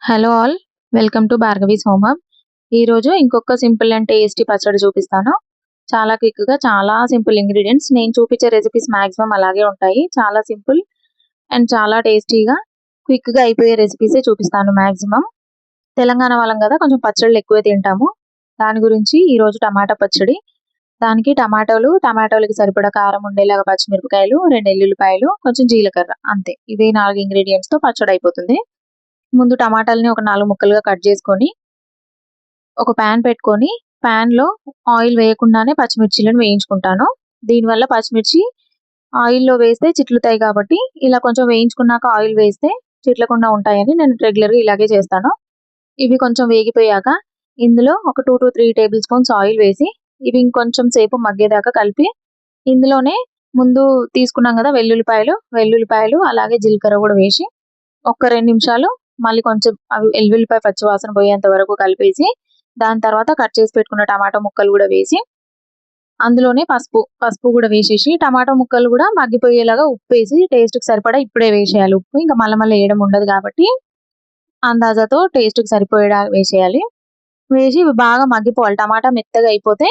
Hello all, welcome to Bhargavi's home hub. ఈరోజు ఇంకొక simple and tasty పచ్చడి చూపిస్తాను. చాలా క్విక్గా, చాలా సింపుల్ ఇంగ్రీడియంట్స్. నేను చూపించే రెసిపీస్ మాక్సిమం అలాగే ఉంటాయి. చాలా సింపుల్ అండ్ చాలా టేస్టీగా, క్విక్గా అయిపోయే రెసిపీసే చూపిస్తాను మాక్సిమం. తెలంగాణ వాళ్ళం కదా, కొంచెం పచ్చళ్ళు ఎక్కువే తింటాము. దాని గురించి ఈరోజు టమాటా పచ్చడి. దానికి టమాటోలకి సరిపడా కారం ఉండేలాగా పచ్చిమిరపకాయలు, 2 ఎల్లుల్లిపాయలు, కొంచెం జీలకర్ర, అంతే. ఇవే 4 ఇంగ్రీడియంట్స్తో పచ్చడి అయిపోతుంది. ముందు టమాటాలని ఒక 4 ముక్కలుగా కట్ చేసుకొని ఒక ప్యాన్ పెట్టుకొని ప్యాన్లో ఆయిల్ వేయకుండానే పచ్చిమిర్చిలను వేయించుకుంటాను. దీనివల్ల పచ్చిమిర్చి ఆయిల్లో వేస్తే చిట్లుతాయి కాబట్టి ఇలా కొంచెం వేయించుకున్నాక ఆయిల్ వేస్తే చిట్లకుండా ఉంటాయని నేను రెగ్యులర్గా ఇలాగే చేస్తాను. ఇవి కొంచెం వేగిపోయాక ఇందులో ఒక 2 to 3 టేబుల్ స్పూన్స్ ఆయిల్ వేసి ఇవి ఇంకొంచెం సేపు మగ్గేదాకా కలిపి ఇందులోనే ముందు తీసుకున్నాం కదా వెల్లుల్లిపాయలు అలాగే జీలకర్ర కూడా వేసి ఒక 2 నిమిషాలు మళ్ళీ కొంచెం అవి ఎల్లుల్లిపాయ పచ్చివాసన పోయేంత వరకు కలిపేసి దాని తర్వాత కట్ చేసి పెట్టుకున్న టమాటా ముక్కలు కూడా వేసి అందులోనే పసుపు కూడా వేసేసి టమాటా ముక్కలు కూడా మగ్గిపోయేలాగా ఉప్పు వేసి టేస్ట్కి సరిపడా ఇప్పుడే వేసేయాలి. ఉప్పు ఇంకా మళ్ళీ వేయడం ఉండదు కాబట్టి అందాజాతో టేస్ట్కి సరిపోయేలా వేసేయాలి. వేసి ఇవి బాగా మగ్గిపోవాలి. టమాటా మెత్తగా అయిపోతే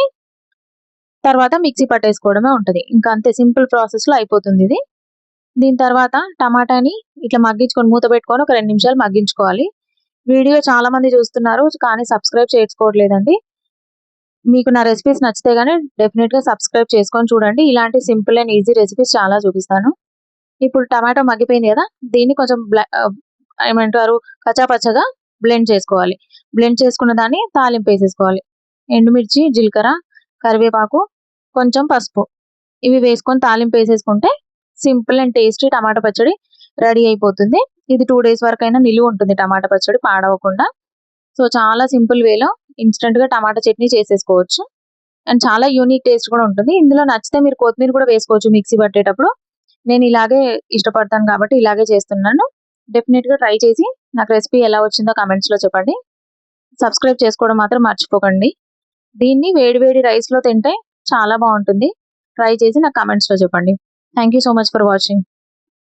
తర్వాత మిక్సీ పట్టేసుకోవడమే ఉంటుంది. ఇంకా అంతే, సింపుల్ ప్రాసెస్లో అయిపోతుంది ఇది. దీని తర్వాత టమాటాని ఇట్లా మగ్గించుకొని మూత పెట్టుకొని ఒక 2 నిమిషాలు మగ్గించుకోవాలి. వీడియో చాలా మంది చూస్తున్నారు కానీ సబ్స్క్రైబ్ చేసుకోవట్లేదండి. మీకు నా రెసిపీస్ నచ్చితే కానీ డెఫినెట్గా సబ్స్క్రైబ్ చేసుకొని చూడండి. ఇలాంటి సింపుల్ అండ్ ఈజీ రెసిపీస్ చాలా చూపిస్తాను. ఇప్పుడు టమాటో మగ్గిపోయింది కదా, దీన్ని కొంచెం ఏమంటారు కచ్చాపచ్చగా బ్లెండ్ చేసుకోవాలి. బ్లెండ్ చేసుకున్న దాన్ని తాలింపు వేసేసుకోవాలి. ఎండుమిర్చి, జీలకర్ర, కరివేపాకు, కొంచెం పసుపు ఇవి వేసుకొని తాలింపు వేసేసుకుంటే సింపుల్ అండ్ టేస్టీ టమాటా పచ్చడి రెడీ అయిపోతుంది. ఇది 2 days వరకైనా నిలువ ఉంటుంది టమాటా పచ్చడి పాడవకుండా. సో చాలా సింపుల్ వేలో ఇన్స్టెంట్గా టమాటా చట్నీ చేసేసుకోవచ్చు అండ్ చాలా యూనిక్ టేస్ట్ కూడా ఉంటుంది. ఇందులో నచ్చితే మీరు కొత్తిమీర కూడా వేసుకోవచ్చు మిక్సీ పట్టేటప్పుడు. నేను ఇలాగే ఇష్టపడతాను కాబట్టి ఇలాగే చేస్తున్నాను. డెఫినెట్గా ట్రై చేసి నాకు రెసిపీ ఎలా వచ్చిందో కామెంట్స్లో చెప్పండి. సబ్స్క్రైబ్ చేసుకోవడం మాత్రం మర్చిపోకండి. దీన్ని వేడి రైస్లో తింటే చాలా బాగుంటుంది. ట్రై చేసి నాకు కామెంట్స్లో చెప్పండి. Thank you so much for watching.